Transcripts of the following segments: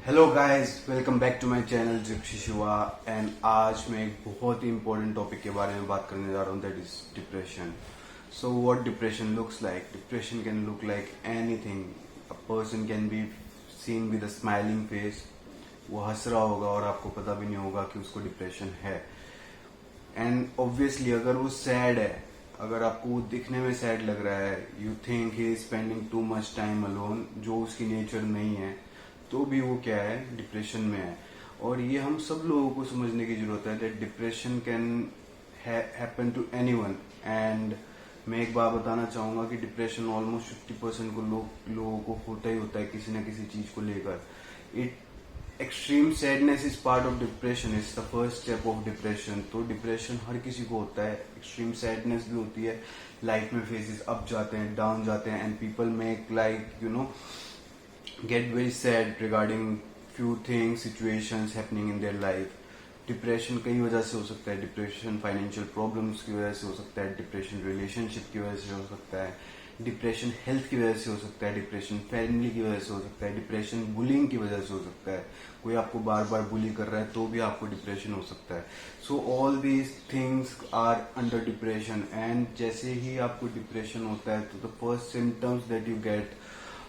Hello guys, welcome back to my channel Gypsy Shiva. And आज मैं एक बहुत ही इंपॉर्टेंट टॉपिक के बारे में बात करने जा रहा हूँ, that is depression. So what depression looks like? Depression can look like anything. A person can be seen with a smiling face. वो हंस रहा होगा और आपको पता भी नहीं होगा कि उसको डिप्रेशन है। एंड ऑब्वियसली अगर वो सैड है, अगर आपको वो दिखने में सैड लग रहा है, you think he is spending too much time alone, जो उसकी नेचर नहीं है, तो भी वो क्या है, डिप्रेशन में है। और ये हम सब लोगों को समझने की जरूरत है that depression can happen to anyone. And मैं एक बात बताना चाहूंगा कि डिप्रेशन ऑलमोस्ट 50% को लोगों को होता ही होता है किसी न किसी चीज को लेकर। It extreme sadness is part of depression, is the first step of depression. तो डिप्रेशन हर किसी को होता है, एक्सट्रीम सैडनेस भी होती है। लाइफ में फेजेस अप जाते हैं, डाउन जाते हैं, and people make like get very sad regarding few things, situations happening in their life. Depression कई वजह से हो सकता है। डिप्रेशन फाइनेंशियल प्रॉब्लम्स की वजह से हो सकता है, डिप्रेशन रिलेशनशिप की वजह से हो सकता है, डिप्रेशन हेल्थ की वजह से हो सकता है, डिप्रेशन फैमिली की वजह से हो सकता है, डिप्रेशन बुलिंग की वजह से हो सकता है। कोई आपको बार बार बुली कर रहा है तो भी आपको डिप्रेशन हो सकता है। So all these things are under depression. And जैसे ही आपको डिप्रेशन होता है तो the first symptoms that you get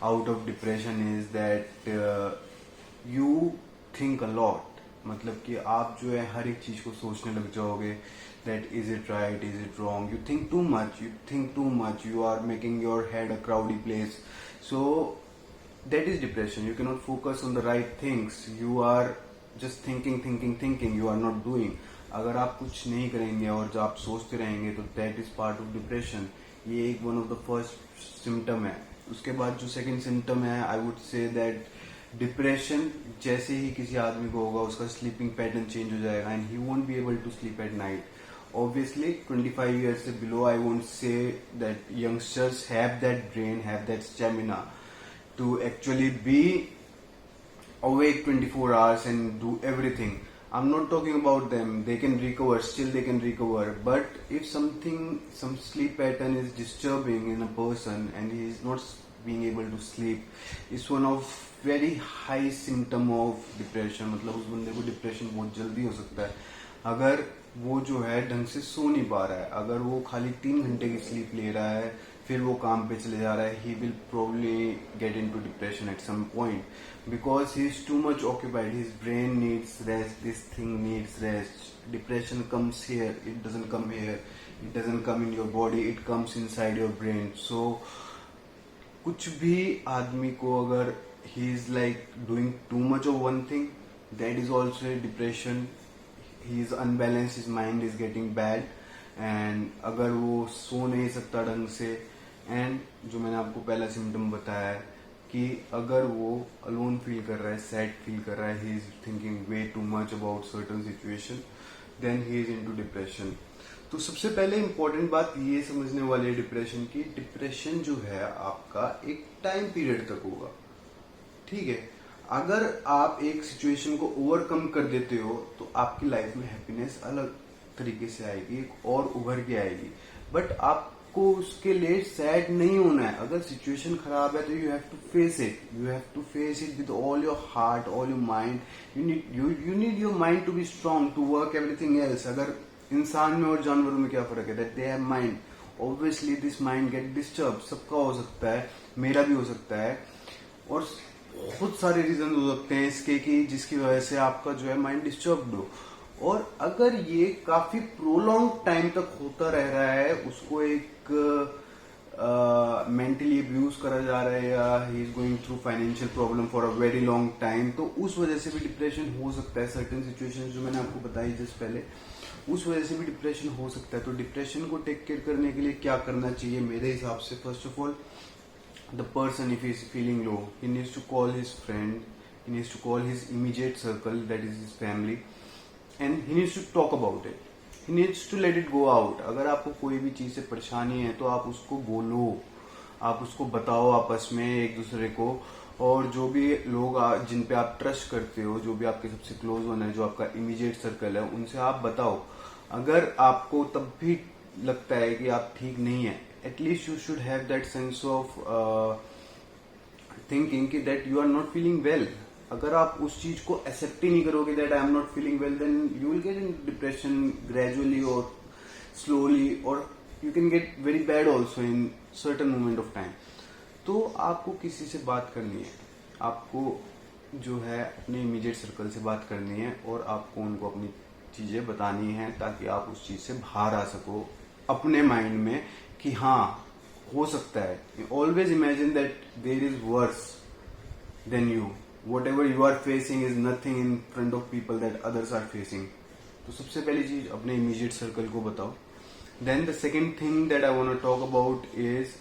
out of depression is that you think a lot. मतलब कि आप जो है हर एक चीज को सोचने लग जाओगे that is it right, is it wrong. You think too much, you are making your head a crowdy place. So that is depression. You can not focus on the right things, you are just thinking, you are not doing. अगर आप कुछ नहीं करेंगे और जो आप सोचते रहेंगे तो that is part of depression. ये एक one of the first symptom है। उसके बाद जो सेकंड सिम्टम है, I would say that depression जैसे ही किसी आदमी को होगा उसका स्लीपिंग पैटर्न चेंज हो जाएगा and he won't be able to sleep at night. Obviously 25 years से below I won't say that youngsters have that brain, have that stamina to actually be awake 24 hours and do everything. I'm not talking about them, they can recover, still they can recover. But if some sleep pattern is disturbing in a person and he is not being able to sleep, it's one of very high symptom of depression. मतलब उस बंदे को depression बहुत जल्दी हो सकता है अगर वो जो है ढंग से सो नहीं पा रहा है। अगर वो खाली 3 घंटे की स्लीप ले रहा है फिर वो काम पे चले जा रहा है, he will probably get into depression at some point because he is too much occupied. His brain needs rest, this thing needs rest. Depression comes here, it doesn't come here, it doesn't come in your body, it comes inside your brain. So कुछ भी आदमी को अगर he is like doing too much of one thing, that is also a depression. He is unbalanced, his mind is getting bad. And अगर वो सो नहीं सकता ढंग से, एंड जो मैंने आपको पहला सिम्टम बताया है कि अगर वो अलोन फील कर रहा है, सैड फील कर रहा है, he is thinking way too much about certain situation, then he is into depression. तो सबसे पहले इंपॉर्टेंट बात ये समझने वाली है डिप्रेशन की, डिप्रेशन जो है आपका एक टाइम पीरियड तक होगा, ठीक है। अगर आप एक सिचुएशन को ओवरकम कर देते हो तो आपकी लाइफ में हैप्पीनेस अलग तरीके से आएगी, एक और उभर के आएगी। बट आपको उसके लिए सैड नहीं होना है। अगर सिचुएशन खराब है तो you have to face it, with all your heart, all your mind. You need your mind to be strong to work everything else. अगर इंसान में और जानवरों में क्या फर्क है, that they have mind. Obviously this mind get disturb, सबका हो सकता है, मेरा भी हो सकता है, और बहुत सारे रीजन हो सकते हैं इसके कि जिसकी वजह से आपका जो है माइंड डिस्टर्ब हो। और अगर ये काफी प्रोलॉन्ग टाइम तक होता रह रहा है, उसको एक मेंटली अब्यूज करा जा रहा है, या he is going through financial problem for a very long time, तो उस वजह से भी डिप्रेशन हो सकता है। सर्टेन सिचुएशंस जो मैंने आपको बताई जस्ट पहले, उस वजह से भी डिप्रेशन हो सकता है। तो डिप्रेशन को टेक केयर करने के लिए क्या करना चाहिए मेरे हिसाब से? First of all, the person, if he is feeling low, he needs to call his friend, he needs to call his immediate circle, that is his family, and he needs to talk about it, he needs to let it go out. अगर आपको कोई भी चीज से परेशानी है तो आप उसको बोलो, आप उसको बताओ आपस में एक दूसरे को। और जो भी लोग जिन पे आप ट्रस्ट करते हो, जो भी आपके सबसे क्लोज वन है, जो आपका इमीडिएट सर्कल है, उनसे आप बताओ। अगर आपको तब भी लगता है कि आप ठीक नहीं है, at least you should have that sense of thinking that you are not feeling well. अगर आप उस चीज को एक्सेप्ट ही नहीं करोगे that I am not feeling well, then you will get in depression gradually और स्लोली, और you can get very bad also in certain moment of time. तो आपको किसी से बात करनी है, आपको जो है अपने इमीडिएट सर्कल से बात करनी है, और आपको उनको अपनी चीजें बतानी है ताकि आप उस चीज से बाहर आ सको अपने माइंड में कि हाँ हो सकता है. Always imagine that there is worse than you. Whatever you are facing is nothing in front of people that others are facing. तो सबसे पहली चीज अपने immediate circle को बताओ. Then the second thing that I want to talk about is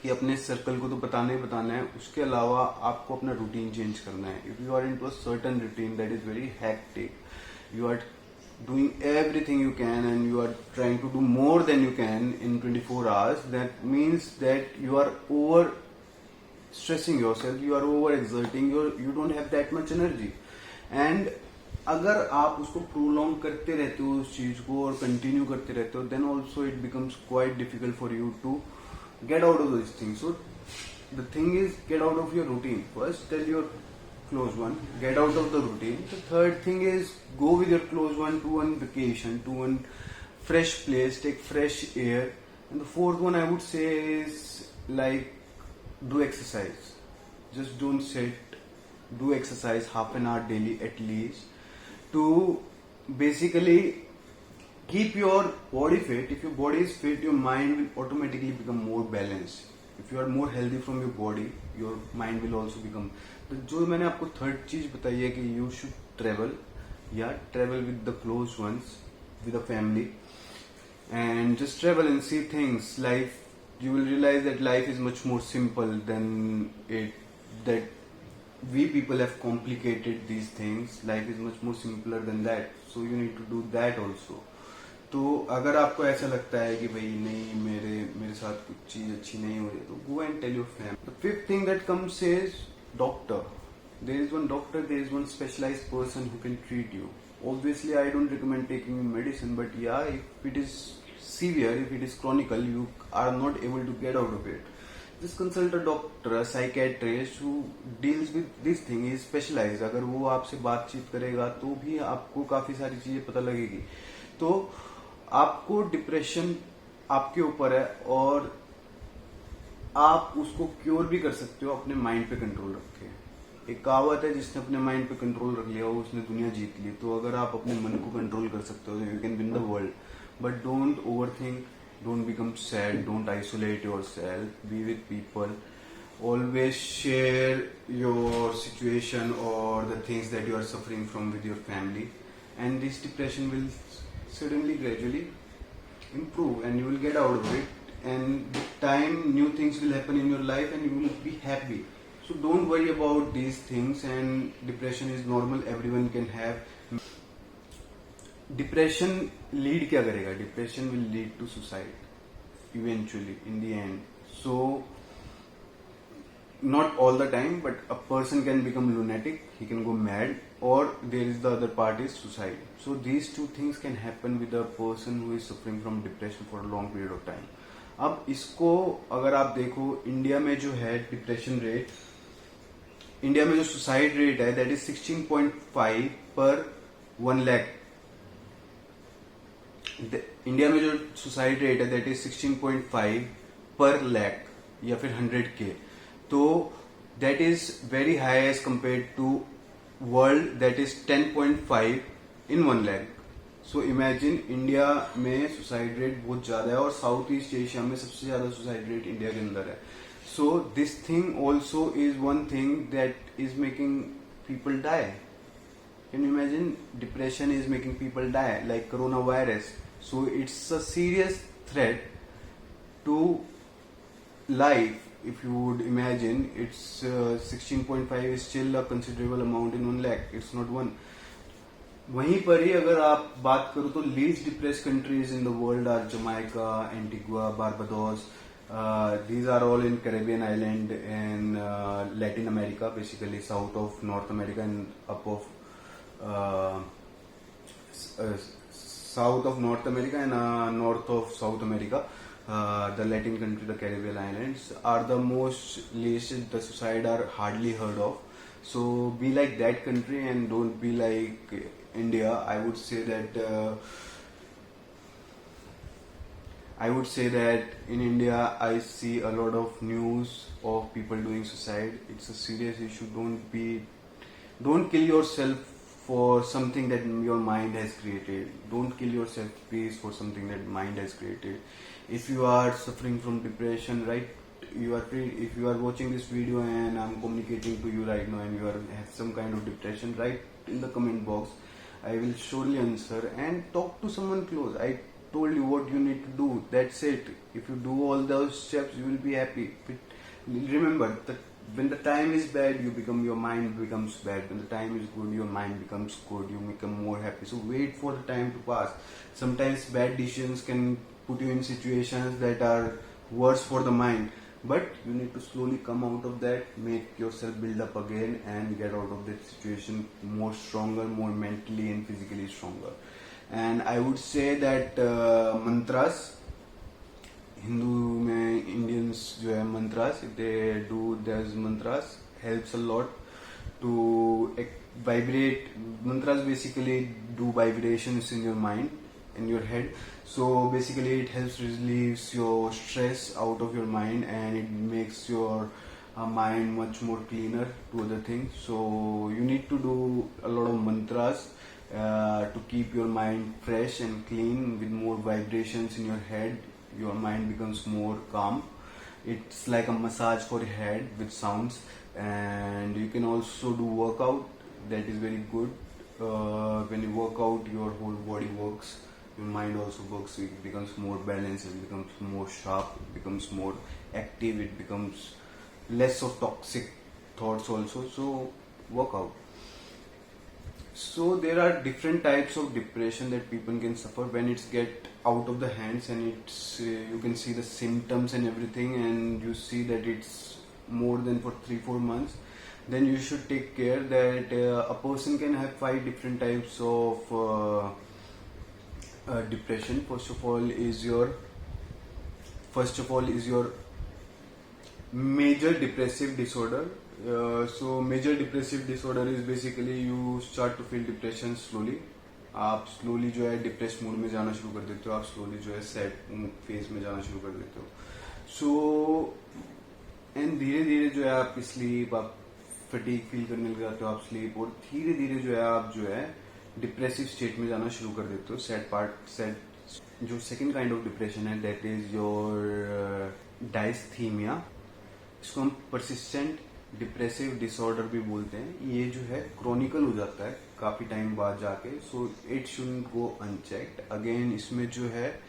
कि अपने circle को तो बताना ही बताना है, उसके अलावा आपको अपना रूटीन चेंज करना है. If you are into a certain routine that is very hectic, you are doing everything you can and you are trying to do more than you can in 24 hours, that means that you are over stressing yourself, you are over exerting, you don't have that much energy. And अगर आप उसको prolong करते रहते हो उस चीज को और कंटिन्यू करते रहते हो, then also it becomes quite difficult for you to get out of this thing. So the thing is get out of your routine. First tell your close one, get out of the routine. The third thing is go with your close one to one vacation, to one fresh place, take fresh air. And the fourth one I would say is like do exercise. Just don't sit. Do exercise half an hour daily at least to basically keep your body fit. If your body is fit, your mind will automatically become more balanced. If you are more healthy from your body, your mind will also become. तो जो मैंने आपको third चीज बताई है कि you should travel, या travel with the close ones, with a family, and just travel and see things. Life, you will realize that life is much more simple than it, that we people have complicated these things. Life is much more simpler than that, so you need to do that also. तो अगर आपको ऐसा लगता है कि भाई नहीं मेरे साथ कुछ चीज अच्छी नहीं हो रही, तो go and tell your family. The fifth thing that comes is doctor. There is one doctor, there is one specialized person who can treat you. Obviously I don't recommend taking medicine, but yeah, if it is severe, if it is chronical, you are not able to get out of it, just consult a doctor, a psychiatrist who deals with this thing. He is specialized. अगर वो आपसे बातचीत करेगा तो भी आपको काफी सारी चीजें पता लगेगी. तो आपको डिप्रेशन आपके ऊपर है और आप उसको क्योर भी कर सकते हो अपने माइंड पे कंट्रोल रख के. एक कहावत है, जिसने अपने माइंड पे कंट्रोल रख लिया हो उसने दुनिया जीत ली. तो अगर आप अपने मन को कंट्रोल कर सकते हो, you can win the world. But don't overthink, don't become sad, don't isolate yourself, be with people. Always share your situation or the things that you are suffering from with your family. And this depression will suddenly, gradually improve and you will get out of it. And with time, new things will happen in your life and you will be happy. So don't worry about these things, and depression is normal, everyone can have. Depression lead क्या करेगा? Depression will lead to suicide eventually in the end. So not all the time, but a person can become lunatic, he can go mad, or there is the other part is suicide. So these two things can happen with a person who is suffering from depression for a long period of time. अब इसको अगर आप देखो, India में जो है depression rate, India में जो सुसाइड रेट है that is 16.5 per 1 lakh. India में जो सुसाइड रेट है दैट इज 16.5 पर लाख या फिर 100K. तो that is very high as compare to world that is 10.5 in 1 lakh. So imagine, India में सुसाइड रेट बहुत ज्यादा है और साउथ ईस्ट एशिया में सबसे ज्यादा सुसाइड रेट इंडिया के अंदर है. So this thing also is one thing that is making people die. Can you imagine? Depression is making people die, like coronavirus. So it's a serious threat to life. If you would imagine, it's 16.5 is still a considerable amount in 1 lakh. It's not one. वहीं पर ही अगर आप बात करो तो least depressed countries in the world are Jamaica, Antigua, Barbados. These are all in Caribbean island and Latin America, basically south of North America and up of south of North America and north of South America. The Latin country, the Caribbean islands are the most least. The suicide are hardly heard of. So be like that country and don't be like India. I would say that in India I see a lot of news of people doing suicide. It's a serious issue. Don't kill yourself for something that your mind has created. Don't kill yourself, please, for something that mind has created. If you are suffering from depression, right, if you are watching this video and I'm communicating to you right now and you have some kind of depression, write in the comment box. I will surely answer, and talk to someone close. I told you what you need to do. That's it. If you do all those steps, you will be happy. But remember that when the time is bad, your mind becomes bad. When the time is good, your mind becomes good. You become more happy. So wait for the time to pass. Sometimes bad decisions can put you in situations that are worse for the mind. But you need to slowly come out of that, make yourself build up again and get out of that situation more stronger, more mentally and physically stronger. And I would say that mantras, Hindu में Indians जो है mantras, if they do their mantras helps a lot to vibrate. Mantras basically do vibrations in your mind, in your head. So basically it helps release your stress out of your mind, and it makes your mind much more cleaner to other things. So you need to do a lot of mantras to keep your mind fresh and clean with more vibrations in your head. Your mind becomes more calm. It's like a massage for your head with sounds. And you can also do workout. That is very good. When you work out, your whole body works, your mind also works. So it becomes more balanced, it becomes more sharp, it becomes more active, it becomes less of toxic thoughts also. So work out. So there are different types of depression that people can suffer when it's get out of the hands, and it's you can see the symptoms and everything, and you see that it's more than for 3-4 months. Then you should take care that a person can have 5 different types of depression. First of all is your major depressive disorder. So major depressive disorder is basically you start to feel depression slowly. आप slowly जो है depress mood में जाना शुरू कर देते हो, आप स्लोली जो है सैड फेज में जाना शुरू कर देते हो. सो एंड धीरे धीरे जो है आप स्लीप, आप फटीग फील करने लग जाते हो, आप स्लीप, और धीरे धीरे जो है आप जो है डिप्रेसिव स्टेट में जाना शुरू कर देते हो. सैड जो सेकंड काइंड ऑफ डिप्रेशन है, दैट इज योर डायस्थीमिया. इसको हम परसिस्टेंट डिप्रेसिव डिसऑर्डर भी बोलते हैं. ये जो है क्रॉनिकल हो जाता है काफी टाइम बाद जाके. So it shouldn't go unchecked. Again इसमें जो है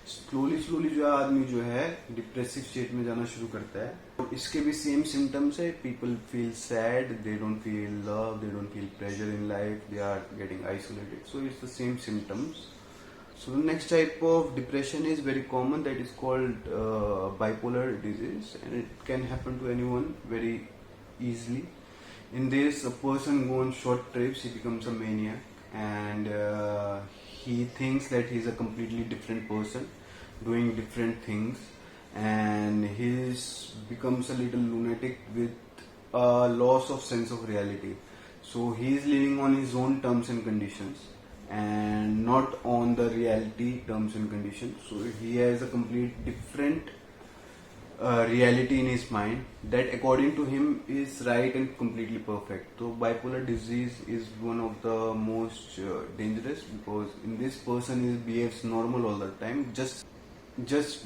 स्लोली जो है आदमी जो है डिप्रेसिव स्टेट में जाना शुरू करता है. तो इसके भी सेम सिम्टम्स है. People feel sad, they don't feel love, they don't feel pleasure in life, they are getting isolated. So it's the same symptoms. So the next type of depression is very common, that is called bipolar disease, and it can happen to anyone very easily. In this, a person goes on short trips, he becomes a maniac, and he thinks that he's a completely different person doing different things, and he becomes a little lunatic with a loss of sense of reality. So he is living on his own terms and conditions, and not on the reality terms and conditions. So he has a complete different reality in his mind that according to him is right and completely perfect. So bipolar disease is one of the most dangerous, because in this person he behaves normal all the time, just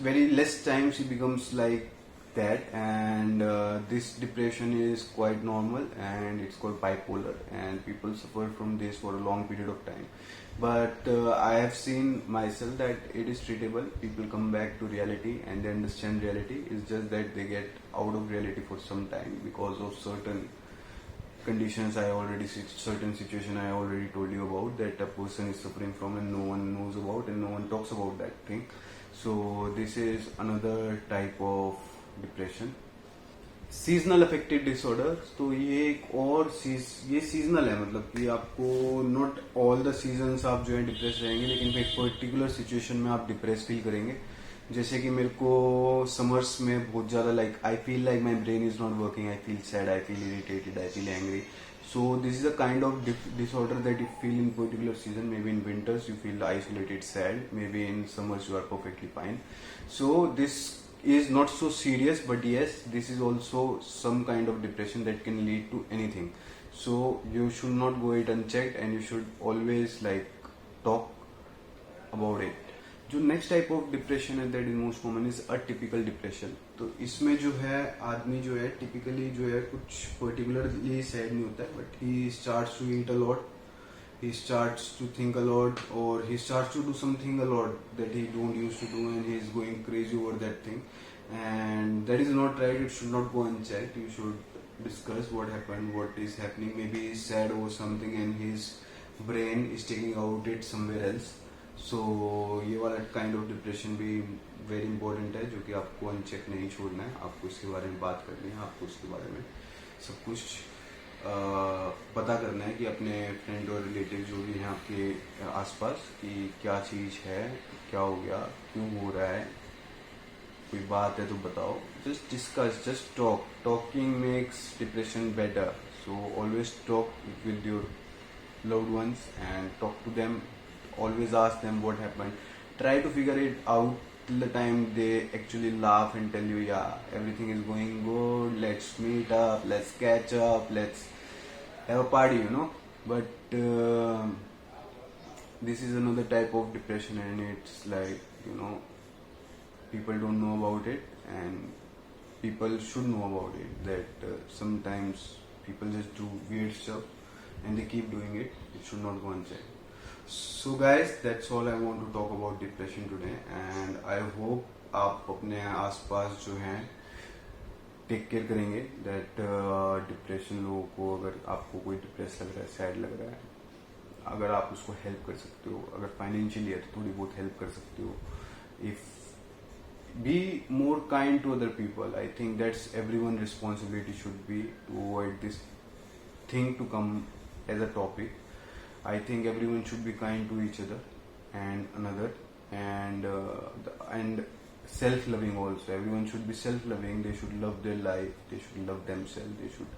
very less times he becomes like that, and this depression is quite normal, and it's called bipolar, and people suffer from this for a long period of time. But I have seen myself that it is treatable. People come back to reality and they understand reality. It's just that they get out of reality for some time because of certain conditions certain situation I already told you about, that a person is suffering from and no one knows about and no one talks about that thing. So this is another type of depression. Seasonal affective disorder, तो ये एक और ये seasonal है, मतलब कि आपको not all the seasons आप जो है डिप्रेस रहेंगे, लेकिन एक पर्टिकुलर सिचुएशन में आप डिप्रेस फील करेंगे. जैसे कि मेरे को समर्स में बहुत ज़्यादा like I feel like my brain is not working, I feel sad, I feel irritated, I feel angry. So this is a kind of disorder that you feel in particular season. Maybe in winters you feel isolated, sad. Maybe in summers you are perfectly fine. So this is not so serious, but yes, this is also some kind of depression that can lead to anything. So you should not go it unchecked, and you should always like talk about it. जो next type of depression है that is most common is atypical depression. तो इसमें जो है आदमी जो है typically जो है कुछ पर्टिकुलरली सैड नहीं होता है, but he starts to eat a lot, he starts to think a lot, or he starts to do something a lot that he don't used to do, and he is going crazy over that thing, and that is not right. It should not go unchecked. You should discuss what happened, what is happening. Maybe he is sad over something and his brain is taking out it somewhere else. So ये वाला kind of depression भी very important है, जो कि आपको uncheck नहीं छोड़ना है. आपको इसके बारे में बात करनी है, आपको इसके बारे में सब कुछ पता करना है कि अपने फ्रेंड और रिलेटिव जो भी हैं आपके आसपास कि क्या चीज़ है, क्या हो गया, क्यों हो रहा है, कोई बात है तो बताओ. Just discuss, just talk. Talking makes depression better. So always talk with your loved ones and talk to them. Always ask them what happened. Try to figure it out till the time they actually laugh and tell you, yeah, everything is going good, let's meet up, let's catch up, let's have a party, you know. But this is another type of depression, and it's like, you know, people don't know about it, and people should know about it, that sometimes people just do weird stuff and they keep doing it. It should not go unchecked. So guys, that's all I want to talk about depression today, and I hope आप अपने आसपास जो हैं take care करेंगे. That depression लोगों को, अगर आपको कोई डिप्रेस लग रहा है, सैड लग रहा है, अगर आप उसको हेल्प कर सकते हो, अगर फाइनेंशियली है तो थोड़ी बहुत हेल्प कर सकते हो. If be more kind to other people. I think that's everyone responsibility should be to avoid this thing to come as a topic. I think everyone should be kind to each other and another, and self-loving also. Everyone should be self-loving. They should love their life. They should love themselves. They should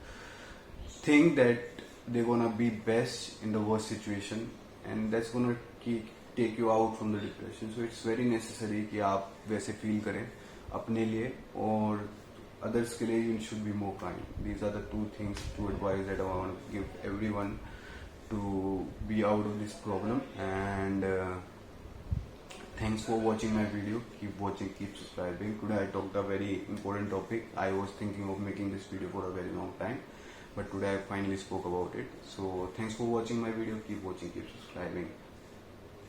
think that they're gonna be best in the worst situation, and that's gonna take you out from the depression. So it's very necessary कि आप वैसे feel करें अपने लिए, और others के लिए you should be more kind. These are the two things, two advice that I want to give everyone to be out of this problem. And thanks for watching my video. Keep watching, keep subscribing. Today I talked a very important topic. I was thinking of making this video for a very long time, but today I finally spoke about it. So thanks for watching my video. Keep watching, keep subscribing.